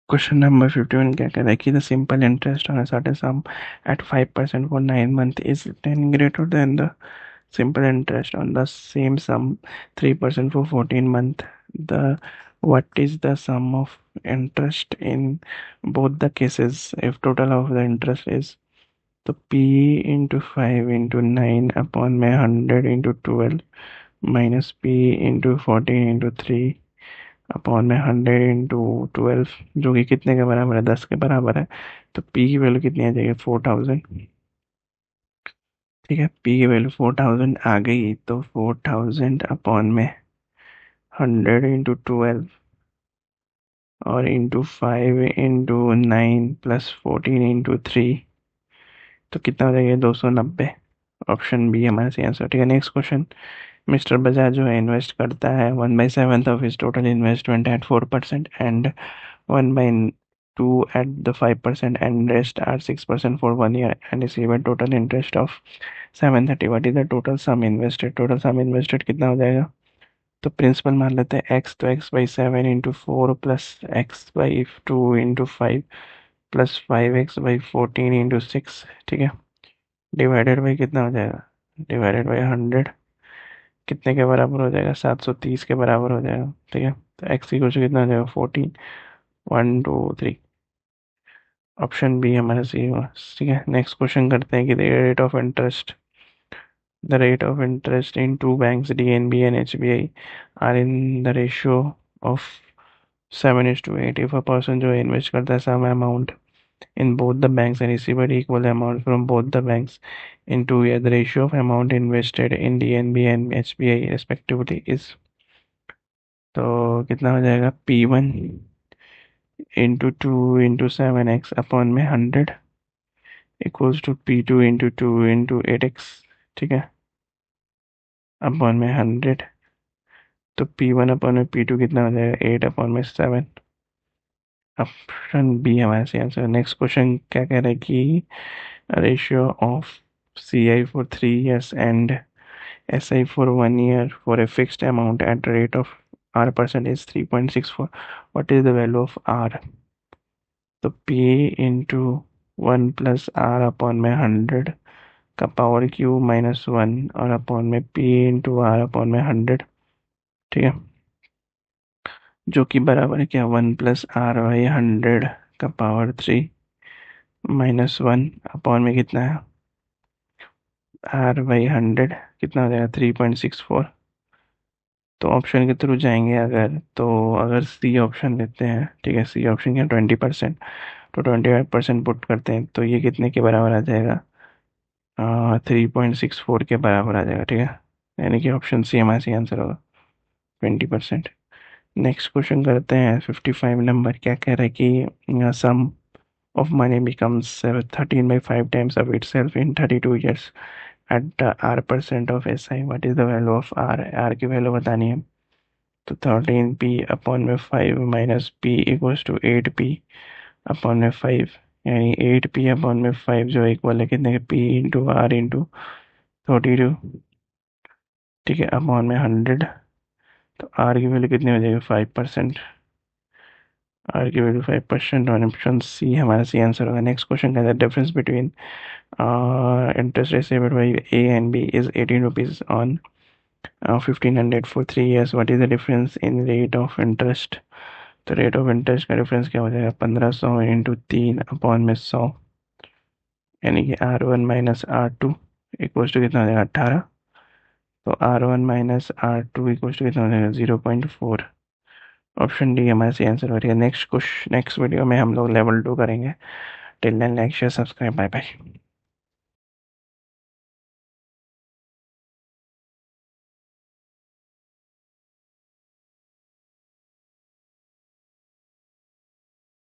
Question number 51 क्या कह रहा है कि the simple interest on a certain sum at 5% for 9 months is 10 greater than the simple interest on the same sum 3% for 14 months. The what is the sum of interest in both the cases if total of the interest is तो p into 5 into 9 upon में 100 into 12 minus p into 14 into 3 upon में 100 into 12 जो कि कितने के बराबर है 10 के बराबर है। तो p की वैल्यू कितनी आ जाएगी 4000। ठीक है, p की वैल्यू 4000 आ गई तो 4000 अपॉन में 100 इंटू 12 और इंटू 5 इंटू 9 प्लस 14 इंटू 3 तो कितना हो जाएगा 290। ऑप्शन बी हमारा सही आंसर। ठीक है, नेक्स्ट क्वेश्चन। मिस्टर बजाज जो है इन्वेस्ट करता है 1/7 of his total investment at 4% and 1/2 at the 5% and rest at 6% for 1 year and receive a total interest of 730. What is the total sum invested? Total sum invested कितना हो जाएगा? तो principal मान लेते हैं x, तो x/7 into 4 plus x/2 into 5 plus 5x/14 into 6। ठीक है, डिवाइडेड बाई कितना हो जाएगा? डिवाइडेड बाई 100 कितने के बराबर हो जाएगा? 730 के बराबर हो जाएगा। ठीक है, तो x की कुछ कितना हो जाएगा? 14। 1 2 3 ऑप्शन बी हमारा सही हुआ। ठीक है, नेक्स्ट क्वेश्चन करते हैं कि the rate of interest in two banks DNB and HBI are in the ratio of 7:8 if a person जो इन्वेस्ट करता है some amount in both the banks and receive an equal amount from both the banks in 2 years, the ratio of amount invested in DNB and HBI respectively is तो कितना हो जाएगा? P1 into 2 into 7x upon में 100 equals to P2 into 2 into 8x। ठीक है, upon में 100 तो P1 upon में P2 कितना हो जाएगा? 8 अपॉन में 7। ऑप्शन बी हमारे सही आंसर। नेक्स्ट क्वेश्चन क्या कह रहा है कि ratio of CI for 3 years and SI for 1 year for a fixed amount at rate of R% is 3.64. What is the value of R? तो P into 1 plus R upon में 100 का power Q -1 और upon में P into R upon में 100। ठीक है, जो कि बराबर है क्या? 1 प्लस R बाई 100 का पावर 3 -1 अपॉन में कितना है? R बाई 100 कितना हो जाएगा? 3.64। तो ऑप्शन के थ्रू जाएंगे अगर, तो अगर सी ऑप्शन लेते हैं, ठीक है, सी ऑप्शन क्या 20%, तो 25% पुट करते हैं तो ये कितने के बराबर आ जाएगा? 3.64 के बराबर आ जाएगा। ठीक है, यानी कि ऑप्शन सी हमारा सही आंसर होगा 20%। नेक्स्ट क्वेश्चन करते हैं 55 नंबर। क्या कह रहा है कि सम of money becomes 13/5 times of itself in 32 years at R% of SI. What is the value of R? R की वैल्यू बतानी है। तो 13p अपॉन में 5 minus p equals to 8p upon में 5, यानी 8p अपॉन में 5 जो इक्वल है कितने के? p into R into 32। ठीक है, अपॉन में 100 तो आर की वैल्यू कितनी हो जाएगी? 5%। आर की वैल्यू 5% और ऑप्शन सी हमारा सी आंसर होगा। नेक्स्ट क्वेश्चन कहता है difference between interest received by A and B is 18 rupees on 1500 for 3 years. What is the difference in rate of interest? तो रेट ऑफ इंटरेस्ट का difference क्या हो जाएगा? 1500 into 3 upon में 100, यानी कि R1 minus R2 equals to कितना हो जाएगा? 18। तो R1 minus R2 equals to कितना हो जाएगा? 0.4। ऑप्शन डी हमारा सही आंसर हो रही है। नेक्स्ट वीडियो में हम लोग लेवल 2 करेंगे। Till then like share subscribe, bye bye.